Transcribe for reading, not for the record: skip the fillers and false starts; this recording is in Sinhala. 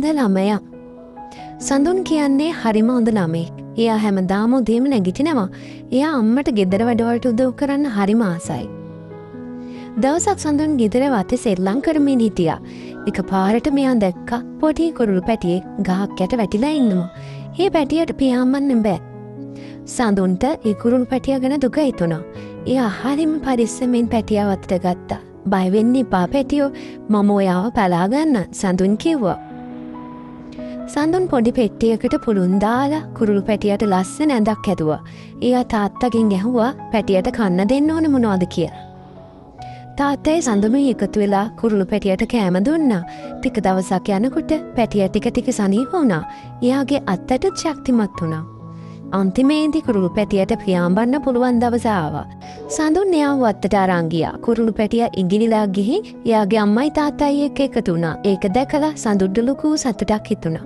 හොඳ ළමයා. සඳුන් කියන්නේ හරිම හොඳ ළමයෙක්. එයා හැමදාම උදේම නැගිටිනවා. එයා අම්මට ගෙදර වැඩවලට උදව් කරන්න හරිම ආසයි. දවසක් සඳුන් ගෙදර වතේ සෙල්ලම් කරමින් හිටියා. එකපාරට මෙයා දැක්කා පොඩි කුරුළු පැටියෙක් ගහක් යට වැටිලා ඉන්නවා. ඒ පැටියට පියාඹන්න බෑ. සඳුන්ට ඒ කුරුළු පැටියා ගැන දුක හිතුණා. එයා හරිම පරිස්සමෙන් පැටියා වතට ගත්තා. බය වෙන්න එපා පැටියෝ, මම ඔයාව පලා ගන්න, සඳුන් කිව්වා. සඳුන් පොඩි පෙට්ටියකට පුළුන් දාලා කුරුළු පැටියට ලස්සන ඇඳක් හැදුවා. එයා තාත්තගෙන් ඇහුවා පැටියට කන්න දෙන්න ඕන මොනවද කියලා. තාත්තයි සඳුනුයි එකතු වෙලා කුරුළු පැටියට කෑම දුන්නා. ටික දවසක් යනකොට පැටියා ටික ටික සනීප වුණා. එයාගේ අත්තට ශක්තිමත් වුණා. අන්තිමේදී කුරුළු පැටියට පියාඹන්න පුළුවන් දවස ආවා. සඳුන් එයාව වත්තට අරන් ගියා. කුරුළු පැටියා ඉඟිනිලා ගිහින් එයාගේ අම්මයි තාත්තයි එක්ක එකතු වුණා. ඒක දැකලා සඳුන්ට ලොකු සතුටක් හිතුණා.